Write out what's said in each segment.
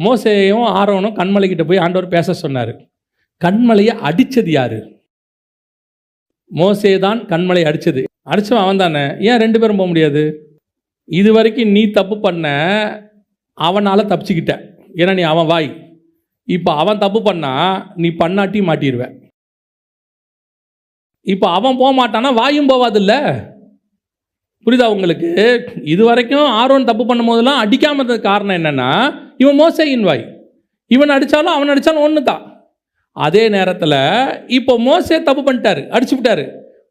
மோசேயும் ஆரோனும் கண்மலைக்கிட்ட போய் ஆண்டவர் பேச சொன்னார். கண்மலையை அடித்தது யாரு? மோசே தான் கண்மலை அடித்தது. அடித்தவன் அவன் தானே. ஏன் 2 பேரும் போக முடியாது? இது வரைக்கும் நீ தப்பு பண்ண, அவனால் தப்பிச்சுக்கிட்ட. ஏன்னா நீ அவன் வாய். இப்போ அவன் தப்பு பண்ணா நீ பண்ணாட்டி மாட்டிடுவ. இப்போ அவன் போக மாட்டானா வாயும் போவாதில்ல. புரியுதா உங்களுக்கு? இது வரைக்கும் ஆரோன் தப்பு பண்ணும் போதெல்லாம் அடிக்காம இருந்தது காரணம் என்னன்னா, இவன் மோசேயின் வாய். இவன் அடித்தாலும் அவன் அடித்தாலும் ஒன்று தான். அதே நேரத்தில் இப்போ மோசே தப்பு பண்ணிட்டாரு, அடிச்சு விட்டாரு.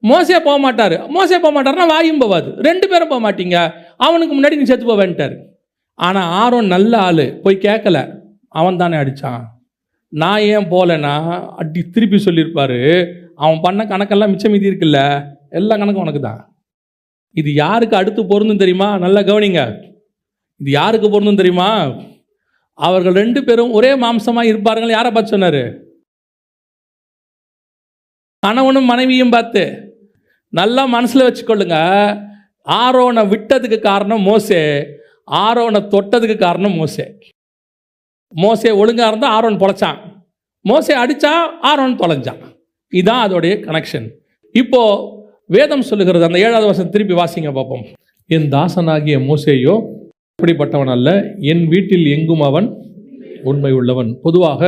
மோசே போக மாட்டார். மோசே போக மாட்டார்னா வாயும் போவாது. 2 பேரும் போக மாட்டீங்க, அவனுக்கு முன்னாடி நீ செத்து போவேன்ட்டார். ஆனால் ஆரோன் நல்ல ஆள், போய் கேட்கல. அவன் தானே அடித்தான். நான் ஏன் போகலன்னா அடி திருப்பி சொல்லியிருப்பாரு. அவன் பண்ண கணக்கெல்லாம் மிச்சம் மீதி இருக்குல்ல, எல்லா கணக்கும் உனக்கு தான். இது யாருக்கு அடுத்து பொருந்தும் தெரியுமா? நல்லா கவனிங்க. இது யாருக்கு பொருந்தும் தெரியுமா? அவர்கள் 2 பேரும் ஒரே மாம்சமாக இருப்பார்கள். யாரை பார்த்து சொன்னார்? கணவனும் மனைவியும் பார்த்து. நல்லா மனசில் வச்சுக்கொள்ளுங்க. ஆரோனை விட்டதுக்கு காரணம் மோசே, ஆரோனை தொட்டதுக்கு காரணம் மோசே. மோசே ஒழுங்காக இருந்தால் ஆரோன் பொழைச்சான், மோசே அடித்தா ஆரோன் தொலைஞ்சான். இதுதான் அதோடைய கனெக்ஷன். இப்போ வேதம் சொல்லுகிறது, அந்த 7வது வசனம் திருப்பி வாசிங்க பார்ப்போம். என் தாசனாகிய மோசேயோ இப்படிப்பட்டவன் அல்ல, என் வீட்டில் எங்கும் அவன் உண்மை உள்ளவன். பொதுவாக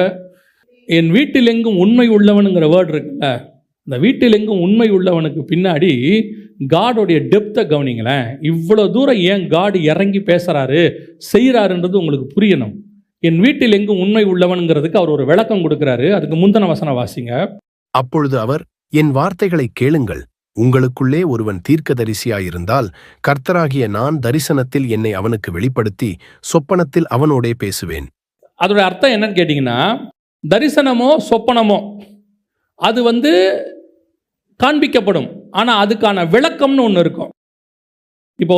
என் வீட்டில் எங்கும் உண்மை உள்ளவனுங்கிற வேர்டு இருக்குல்ல, இந்த வீட்டில் எங்கும் உண்மை உள்ளவனுக்கு பின்னாடி காடோடைய டெப்த்தை கவனிங்களேன். இவ்வளோ தூரம் ஏன் காடு இறங்கி பேசுகிறாரு, செய்கிறாருன்றது உங்களுக்கு புரியணும். என் வீட்டில் எங்கும் உண்மை உள்ளவனுங்கிறதுக்கு அவர் ஒரு விளக்கம் கொடுக்குறாரு. அதுக்கு முந்தின வசனம் வாசிங்க. அப்பொழுது அவர், என் வார்த்தைகளை கேளுங்கள். உங்களுக்குள்ளே ஒருவன் தீர்க்கதரிசியாயிருந்தால் கர்த்தராகிய நான் தரிசனத்தில் என்னை அவனுக்கு வெளிப்படுத்தி சொப்பனத்தில் அவனோடே பேசுவேன். அதோட அர்த்தம் என்னன்னு கேட்டிங்கன்னா, தரிசனமோ சொப்பனமோ அது காண்பிக்கப்படும், ஆனால் அதுக்கான விளக்கம்னு ஒன்று இருக்கும். இப்போ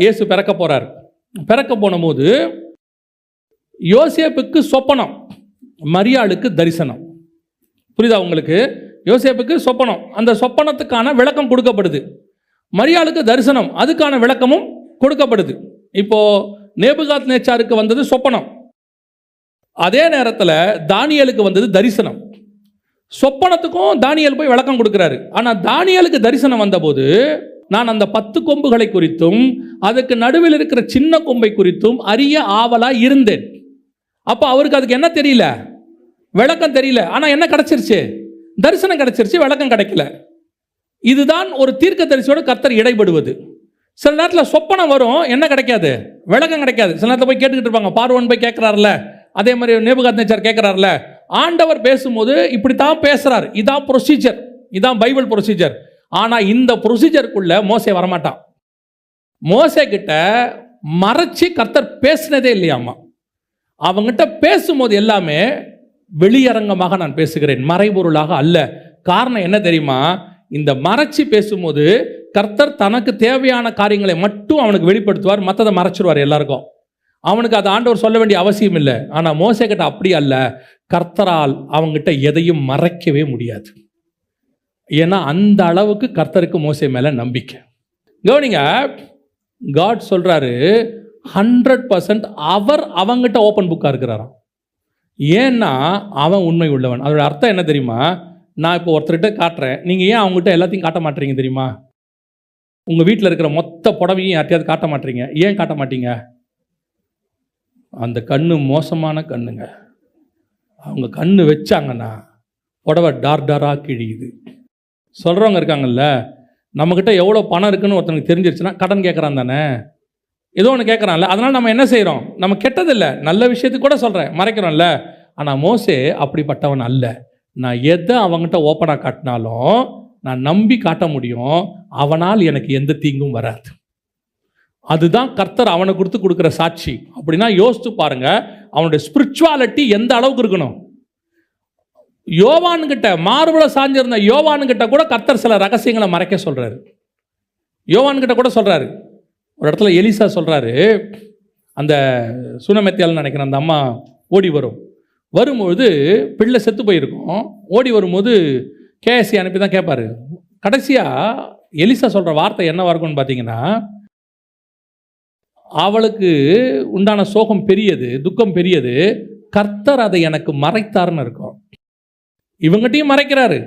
இயேசு பிறக்க போகிறார். பிறக்க போனபோது யோசேப்புக்கு சொப்பனம், மரியாளுக்கு தரிசனம். புரியுதா உங்களுக்கு? யோசேப்புக்கு சொப்பனம், அந்த சொப்பனத்துக்கான விளக்கம் கொடுக்கப்படுது. மரியாளுக்கு தரிசனம், அதுக்கான விளக்கமும் கொடுக்கப்படுது. இப்போ நேபுகாத்நேச்சாருக்கு வந்தது சொப்பனம், அதே நேரத்தில் தானியேலுக்கு வந்தது தரிசனம். சொப்பனத்துக்கும் தானியேல் போய் விளக்கம் கொடுக்குறாரு. ஆனால் தானியேலுக்கு தரிசனம் வந்தபோது, நான் அந்த 10 கொம்புகளை குறித்தும் அதுக்கு நடுவில் இருக்கிற சின்ன கொம்பை குறித்தும் அறிய ஆவலாக இருந்தேன். அப்போ அவருக்கு அதுக்கு என்ன தெரியல, விளக்கம் தெரியல. ஆனால் என்ன கிடைச்சிருச்சு? தரிசனம் கிடைச்சிருச்சு, விளக்கம் கிடைக்கல. இதுதான் ஒரு தீர்க்கதரிசியோட கர்த்தர் இடைபடுவது. சில நேரத்தில் சொப்பனம் வரும், என்ன கிடைக்காது, விளக்கம் கிடைக்காது. சில நேரத்தில் போய் கேட்டுக்கிட்டு இருப்பாங்க. பார்வோன் போய் கேட்குறாருல, அதே மாதிரி நேபுகாத்நேச்சார் கேட்குறாருல, ஆண்டவர் பேசும்போது இப்படி தான் பேசுகிறார். இதான் ப்ரொசீஜர், இதான் பைபிள் ப்ரொசீஜர். ஆனால் இந்த ப்ரொசீஜருக்குள்ள மோசே வரமாட்டான். மோசே கிட்ட மறைச்சி கர்த்தர் பேசினதே இல்லையாமா. அவங்ககிட்ட பேசும்போது எல்லாமே வெளியரங்கமாக நான் பேசுகிறேன், மறைபொருளாக அல்ல. காரணம் என்ன தெரியுமா? இந்த மறைச்சி பேசும்போது கர்த்தர் தனக்கு தேவையான காரியங்களை மட்டும் அவனுக்கு வெளிப்படுத்துவார், மற்றதை மறைச்சிருவார் எல்லாருக்கும். அவனுக்கு அது ஆண்டவர் சொல்ல வேண்டிய அவசியம் இல்லை. ஆனால் மோசே கிட்ட அப்படி அல்ல. கர்த்தரால் அவங்ககிட்ட எதையும் மறைக்கவே முடியாது. ஏன்னா அந்த அளவுக்கு கர்த்தருக்கு மோசே மேலே நம்பிக்கை. கவனிங்க, காட் சொல்கிறாரு 100% அவர் அவங்ககிட்ட ஓப்பன் புக்காக இருக்கிறாராம். ஏன்னா அவன் உண்மை உள்ளவன். அதோட அர்த்தம் என்ன தெரியுமா? நான் இப்போ ஒருத்தர்கிட்ட காட்டுறேன், நீங்கள் ஏன் அவங்ககிட்ட எல்லாத்தையும் காட்ட மாட்டீங்க தெரியுமா? உங்கள் வீட்டில் இருக்கிற மொத்த புடவையும் யார்ட்டையாவது காட்ட மாட்டீங்க. ஏன் காட்ட மாட்டீங்க? அந்த கண்ணு மோசமான கண்ணுங்க. அவங்க கண்ணு வச்சாங்கன்னா புடவை டார் டாராக கிழியுது. சொல்கிறவங்க இருக்காங்கல்ல, நம்மக்கிட்ட எவ்வளோ பணம் இருக்குன்னு ஒருத்தனுக்கு தெரிஞ்சிருச்சுன்னா கடன் கேட்குறான் தானே, ஏதோ ஒன்று கேட்குறான்ல. அதனால் நம்ம என்ன செய்கிறோம்? நம்ம கெட்டதில்லை, நல்ல விஷயத்துக்கு கூட சொல்கிறேன், மறைக்கிறோம்ல. ஆனால் மோசே அப்படிப்பட்டவன் அல்ல. நான் எதை அவங்ககிட்ட ஓப்பனாக காட்டினாலும் நான் நம்பி காட்ட முடியும், அவனால் எனக்கு எந்த தீங்கும் வராது. அதுதான் கர்த்தர் அவனை கொடுக்குற சாட்சி. அப்படின்னா யோசித்து பாருங்க, அவனுடைய ஸ்பிரிச்சுவாலிட்டி எந்த அளவுக்கு இருக்கணும். யோவானுக்கிட்ட, மார்புல சாஞ்சிருந்த யோவானுக்கிட்ட கூட கர்த்தர் சில ரகசியங்களை மறைக்க சொல்றாரு. யோவான்கிட்ட கூட சொல்றாரு. ஒரு இடத்துல எலிசா சொல்றாரு, அந்த சுனமெத்தியால் நினைக்கிறேன், அந்த அம்மா ஓடி வரும்பொழுது பிள்ளை செத்து போயிருக்கும். ஓடி வரும்போது கேஎஸ்சி அனுப்பி தான் கேட்பாரு. கடைசியாக எலிசா சொல்கிற வார்த்தை என்னவா இருக்கும்னு பார்த்தீங்கன்னா, அவளுக்கு உண்டான சோகம் பெரியது, துக்கம் பெரியது. கர்த்தர் அதை எனக்கு மறைத்தார்னு இருக்கும். இவங்ககிட்டையும் மறைக்கிறாரு,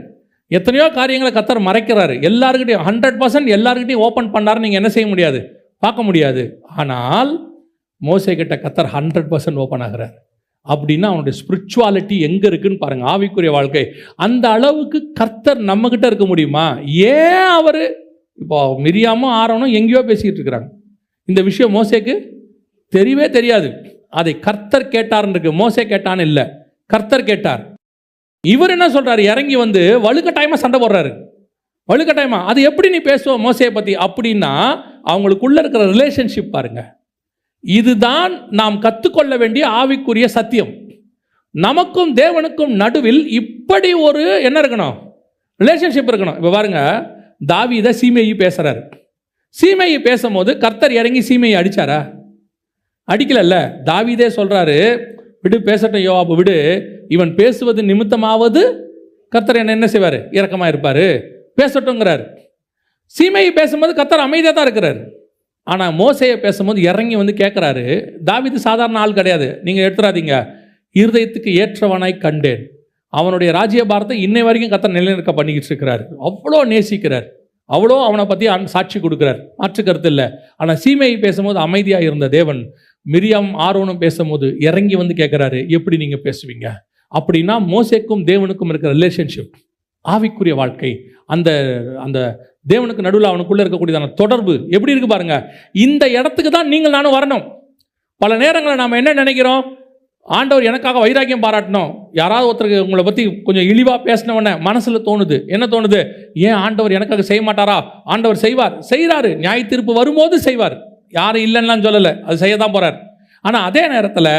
எத்தனையோ காரியங்களை கர்த்தர் மறைக்கிறாரு. எல்லாருக்கிட்டையும் 100% எல்லாருக்கிட்டையும் ஓப்பன் பண்ணாருன்னு நீங்கள் என்ன செய்ய முடியாது, பார்க்க முடியாது. ஆனால் மோசே கிட்ட கர்த்தர் 100% ஓப்பன் ஆகிறார். அப்படின்னா அவனுடைய ஸ்பிரிச்சுவாலிட்டி எங்கே இருக்குன்னு பாருங்கள், ஆவிக்குரிய வாழ்க்கை. அந்த அளவுக்கு கர்த்தர் நம்மக்கிட்ட இருக்க முடியுமா? ஏன் அவர் இப்போ மிரியாமும் ஆரோனும் எங்கேயோ பேசிக்கிட்டு இருக்கிறாங்க, இந்த விஷயம் மோசேக்கு தெரியவே தெரியாது. அதை கர்த்தர் கேட்டார்ன்னு இருக்கு, மோசே கேட்டான்னு இல்லை, கர்த்தர் கேட்டார். இவர் என்ன சொல்றாரு, இறங்கி வந்து வலுக்கட்டாயமா சண்டை போடுறாரு. வலுக்கட்டாயமா அது எப்படி நீ பேசுவ மோசையை பத்தி அப்படின்னா, அவங்களுக்குள்ள இருக்கிற ரிலேஷன்ஷிப் பாருங்க. இதுதான் நாம் கற்றுக்கொள்ள வேண்டிய ஆவிக்குரிய சத்தியம். நமக்கும் தேவனுக்கும் நடுவில் இப்படி ஒரு என்ன இருக்கணும், ரிலேஷன்ஷிப் இருக்கணும். இப்போ பாருங்க, தாவீதை சீமேயி பேசுறாரு. சீமேயி பேசும்போது கர்த்தர் இறங்கி சீமேயி அடிச்சாரா? அடிக்கல. தாவீதே சொல்றாரு, விடு பேசட்டும் யோவாபு விடு, இவன் பேசுவது நிமித்தமாவது கர்த்தர் என்ன செய்வார், இரக்கமாக இருப்பார், பேசட்டும்ங்கிறார். சீமையை பேசும்போது கர்த்தர் அமைதியாக தான் இருக்கிறார். ஆனால் மோசையை பேசும்போது இறங்கி வந்து கேட்குறாரு. தாவீது சாதாரண ஆள் கிடையாது, நீங்கள் எடுத்துடாதீங்க. இருதயத்துக்கு ஏற்றவனாய் கண்டேன். அவனுடைய ராஜ்யபாரத்தை இன்னை வரைக்கும் கர்த்தர் நிலைநிற்க பண்ணிக்கிட்டு இருக்கிறார். அவ்வளோ நேசிக்கிறார், அவ்வளோ அவனை பற்றி சாட்சி கொடுக்குறார், மாற்று கருத்து இல்லை. ஆனால் சீமையை பேசும்போது அமைதியாக இருந்த தேவன் மிரியாம் ஆரோனும் பேசும்போது இறங்கி வந்து கேட்குறாரு, எப்படி நீங்கள் பேசுவீங்க? அப்படின்னா மோசேக்கும் தேவனுக்கும் இருக்கிற ரிலேஷன்ஷிப், ஆவிக்குரிய வாழ்க்கை, அந்த அந்த தேவனுக்கு நடுவில் அவனுக்குள்ளே இருக்கக்கூடியதான தொடர்பு எப்படி இருக்கு பாருங்க. இந்த இடத்துக்கு தான் நீங்கள் நானும் வரணும். பல நேரங்களில் நாம் என்ன நினைக்கிறோம், ஆண்டவர் எனக்காக வைராக்கியம் பாராட்டணும். யாராவது ஒருத்தருக்கு உங்களை பற்றி கொஞ்சம் இழிவாக பேசினவன மனசில் தோணுது. என்ன தோணுது, ஏன் ஆண்டவர் எனக்காக செய்ய மாட்டாரா? ஆண்டவர் செய்வார், செய்கிறாரு. நியாய தீர்ப்பு வரும்போது செய்வார், யாரும் இல்லைன்னு சொல்லலை, அது செய்ய தான் போகிறார். ஆனால் அதே நேரத்தில்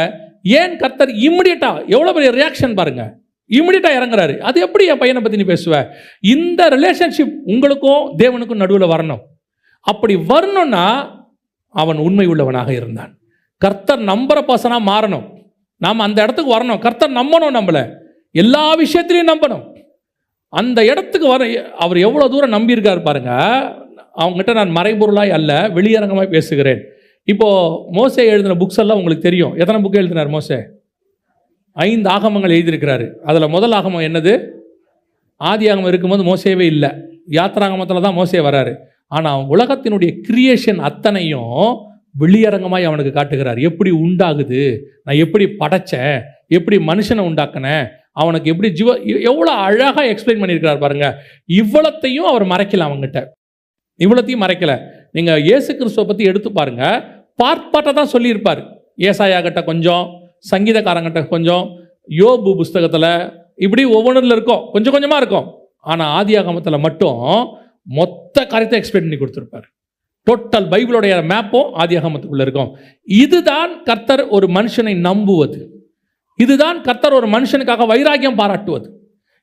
ஏன் கர்த்தர் இம்மிடியட்டாக, எவ்வளோ பெரிய ரியாக்ஷன் பாருங்க, இம்மிடியட்டாக இறங்குறாரு. அது எப்படி என் பையனை பற்றி நீ பேசுவ? இந்த ரிலேஷன்ஷிப் உங்களுக்கும் தேவனுக்கும் நடுவில் வரணும். அப்படி வரணும்னா அவன் உண்மை உள்ளவனாக இருந்தான். கர்த்தர் நம்புற பர்சனாக மாறணும். நாம் அந்த இடத்துக்கு வரணும். கர்த்தர் நம்பணும், நம்மளை எல்லா விஷயத்திலையும் நம்பணும். அந்த இடத்துக்கு வர அவர் எவ்வளோ தூரம் நம்பியிருக்கார் பாருங்க. அவங்ககிட்ட நான் மறைபொருளாய் அல்ல வெளியரங்கமாய் பேசுகிறேன். இப்போது மோசே எழுதின புக்ஸ் எல்லாம் உங்களுக்கு தெரியும். எத்தனை புக் எழுதினார் மோசே? 5 ஆகமங்கள் எழுதியிருக்கிறாரு. அதில் முதல் ஆகமம் என்னது? ஆதி ஆகமம் இருக்கும்போது மோசேவே இல்லை, யாத்திராகமத்தில் தான் மோசே வராரு. ஆனால் உலகத்தினுடைய கிரியேஷன் அத்தனையும் வெளியரங்கமாய் அவனுக்கு காட்டுகிறார். எப்படி உண்டாகுது, நான் எப்படி படைச்சேன், எப்படி மனுஷனை உண்டாக்கினேன், அவனுக்கு எப்படி எவ்வளோ அழகாக எக்ஸ்பிளைன் பண்ணியிருக்கிறார் பாருங்க. இவ்வளத்தையும் அவர் மறைக்கல, அவங்ககிட்ட இவ்வளத்தையும் மறைக்கல. நீங்கள் இயேசு கிறிஸ்துவை பற்றி எடுத்து பாருங்க, பார்ப்பாட்ட தான் சொல்லியிருப்பார். ஏசாயாகிட்ட கொஞ்சம், சங்கீதக்காரங்கிட்ட கொஞ்சம், யோபு புஸ்தகத்தில், இப்படி ஒவ்வொன்றில் இருக்கும், கொஞ்சம் கொஞ்சமாக இருக்கும். ஆனால் ஆதியாகமத்தில் மட்டும் மொத்த காரியத்தை எக்ஸ்பிளைன் பண்ணி கொடுத்துருப்பார். டோட்டல் பைபிளுடைய மேப்பும் ஆதியாகமத்துக்குள்ள இருக்கும். இதுதான் கர்த்தர் ஒரு மனுஷனை நம்புவது. இதுதான் கர்த்தர் ஒரு மனுஷனுக்காக வைராக்கியம் பாராட்டுவது.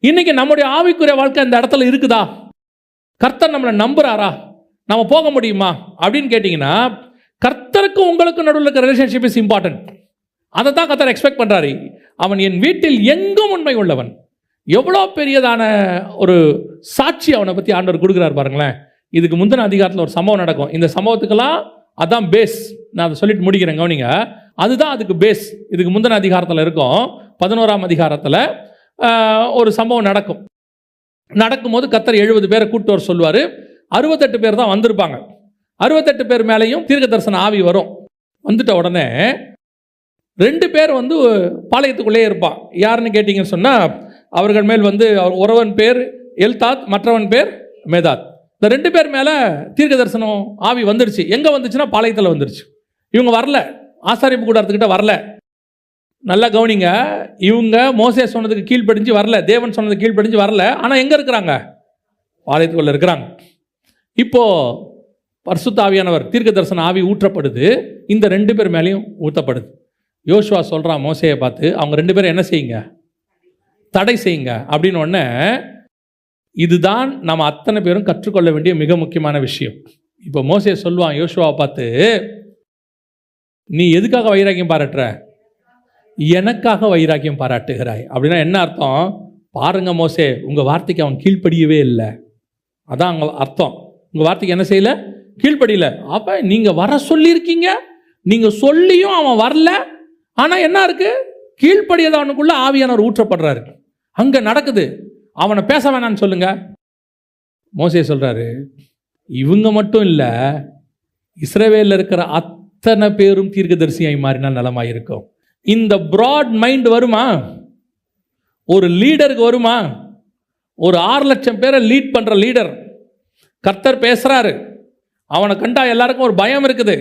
இன்னைக்கு நம்முடைய ஆவிக்குரிய வாழ்க்கை இந்த இடத்துல இருக்குதா? கர்த்தர் நம்மளை நம்புறாரா? நம்ம போக முடியுமா அப்படின்னு கேட்டிங்கன்னா, கர்த்தருக்கு உங்களுக்கு நடுவில் இருக்கிற ரிலேஷன்ஷிப் இஸ் இம்பார்ட்டன்ட். அதை தான் கர்த்தர் எக்ஸ்பெக்ட் பண்ணுறாரு. அவன் என் வீட்டில் எங்கும் உண்மை உள்ளவன். எவ்வளோ பெரியதான ஒரு சாட்சி அவனை பற்றி ஆண்டவர் கொடுக்குறாரு பாருங்களேன். இதுக்கு முந்தின அதிகாரத்தில் ஒரு சம்பவம் நடக்கும். இந்த சம்பவத்துக்கெல்லாம் அதான் பேஸ். நான் அதை சொல்லிட்டு முடிக்கிறேன், கவனிங்க. அதுதான் அதுக்கு பேஸ். இதுக்கு முந்தின அதிகாரத்தில் இருக்கும். 11ஆம் அதிகாரத்தில் ஒரு சம்பவம் நடக்கும். நடக்கும்போது கர்த்தர் 70 பேரை கூப்பிட்டு வர சொல்லுவார். 68 பேர் தான் வந்திருப்பாங்க. 68 பேர் மேலேயும் தீர்க்க தரிசன ஆவி வரும். வந்துட்ட உடனே 2 பேர் வந்து பாளையத்துக்குள்ளே இருப்பான். யாருன்னு கேட்டிங்கன்னு சொன்னால், அவர்கள் மேல் வந்து ஒருவன் பேர் எல்தாத், மற்றவன் பேர் மேதாத். இந்த 2 பேர் மேலே தீர்க்க தரிசனம் ஆவி வந்துருச்சு. எங்கே வந்துச்சுன்னா பாளையத்தில் வந்துருச்சு. இவங்க வரல, ஆசாரிப்பு கூடாரத்துக்கிட்ட வரல. நல்லா கவனிங்க, இவங்க மோசே சொன்னதுக்கு கீழ்ப்படிஞ்சு வரல, தேவன் சொன்னதுக்கு கீழ்ப்படிஞ்சு வரல. ஆனால் எங்கே இருக்கிறாங்க? பாளையத்துக்குள்ளே இருக்கிறாங்க. இப்போது பரிசுத்த ஆவியானவர், தீர்க்க தரிசன ஆவி ஊற்றப்படுது. இந்த 2 பேர் மேலேயும் ஊற்றப்படுது. யோசுவா சொல்கிறான் மோசையை பார்த்து, அவங்க 2 பேரும் என்ன செய்யுங்க? தடை செய்யுங்க அப்படின்னு. உடனே இதுதான் நம்ம அத்தனை பேரும் கற்றுக்கொள்ள வேண்டிய மிக முக்கியமான விஷயம். இப்போ மோசே சொல்லுவான் யோசுவாவை பார்த்து, நீ எதுக்காக வைராக்கியம் பாராட்டுற? எனக்காக வைராக்கியம் பாராட்டுகிறாய். அப்படின்னா என்ன அர்த்தம்? பாருங்க மோசே, உங்கள் வார்த்தைக்கு அவன் கீழ்ப்படியவே இல்லை. அதான் அங்கே அர்த்தம். உங்கள் வார்த்தைக்கு என்ன செய்யலை? கீழ்ப்படியல. அப்போ நீங்கள் வர சொல்லியிருக்கீங்க, நீங்க சொல்லியும் அவன் வரல. ஆனா என்ன இருக்கு, கீழ்ப்படியதவனுக்குள்ள ஆவியானவர் ஊற்றப்படுறாரு. அங்க நடக்குது. அவனை பேச வேணான்னு சொல்லுங்க. மோசே சொல்றாரு, இவங்க மட்டும் இல்ல, இஸ்ரவேல்ல இருக்கிற அத்தனை பேரும் தீர்க்கதரிசியாய் மாறினால் நலமாயிருக்கும். இந்த பிராட் மைண்ட் வருமா ஒரு லீடருக்கு? வருமா? ஒரு 6 லட்சம் பேரை லீட் பண்ற லீடர், கர்த்தர் பேசுறாரு, அவனை கண்டா எல்லாருக்கும் ஒரு பயம் இருக்குது.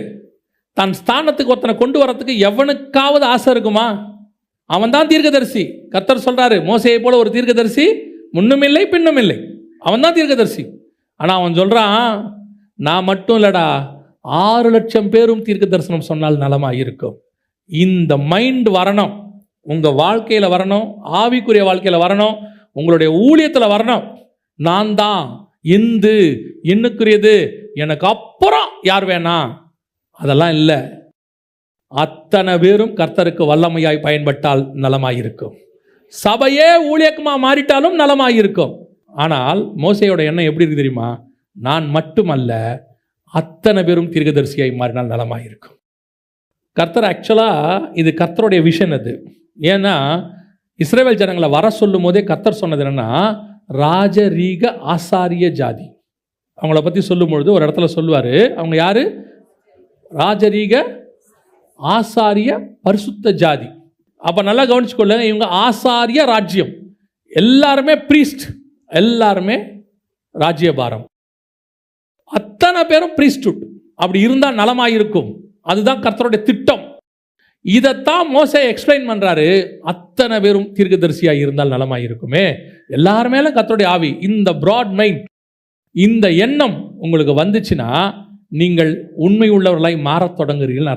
தன் ஸ்தானத்துக்கு ஒருத்தனை கொண்டு வரத்துக்கு எவனுக்காவது ஆசை இருக்குமா? அவன் தான் தீர்க்கதரிசி. கர்த்தர் சொல்றாரு, மோசேயை போல ஒரு தீர்க்கதரிசி முன்னும் இல்லை பின்னும் இல்லை. அவன் தான் தீர்க்கதரிசி. ஆனால் அவன் சொல்றான், நான் மட்டும் இல்லடா, 6 லட்சம் பேரும் தீர்க்க தரிசனம் சொன்னால் நலமாக இருக்கும். இந்த மைண்ட் வரணும், உங்க வாழ்க்கையில வரணும், ஆவிக்குரிய வாழ்க்கையில வரணும், உங்களுடைய ஊழியத்தில் வரணும். நான் தான் இந்து இன்னுக்குரியது, எனக்கு அப்புறம் யார் வேணா, அதெல்லாம் இல்லை. அத்தனை பேரும் கர்த்தருக்கு வல்லமையாய் பயன்பட்டால் நலமாயிருக்கும். சபையே ஊழியக்கமா மாறிட்டாலும் நலமாயிருக்கும். ஆனால் மோசேயோட எண்ணம் எப்படி இருக்கு தெரியுமா? நான் மட்டுமல்ல, அத்தனை பேரும் தீர்க்கதரிசியாய் மாறினால் நலமாயிருக்கும். கர்த்தர் இது கர்த்தருடைய விஷன். அது ஏன்னா இஸ்ரவேல் ஜனங்களை வர சொல்லும் போதே கர்த்தர் சொன்னது என்னன்னா, ராஜரீக ஆசாரிய ஜாதி. அவங்கள பற்றி சொல்லும் பொழுது ஒரு இடத்துல சொல்லுவார், அவங்க யாரு? ராஜரீக ஆசாரிய பரிசுத்த ஜாதி. அப்போ நல்லா கவனிச்சுக்கொள்ள, இவங்க ஆசாரிய ராஜ்யம், எல்லாருமே பிரீஸ்ட், எல்லாருமே ராஜ்யபாரம், அத்தனை பேரும் பிரீஸ்டுட். அப்படி இருந்தால் நலமாயிருக்கும். அதுதான் கர்த்தருடைய திட்டம். இதைத்தான் மோசே எக்ஸ்பிளைன் பண்றாரு. அத்தனை பேரும் தீர்க்கதரிசியாக இருந்தால் நலமாயிருக்குமே. எல்லாருமே கர்த்தருடைய ஆவி, இந்த பிராட் மைண்ட், இந்த எண்ணம் உங்களுக்கு வந்துச்சுன்னா நீங்கள் உண்மை உள்ளவர்களாய் மாறத் தொடங்குறீர்கள்.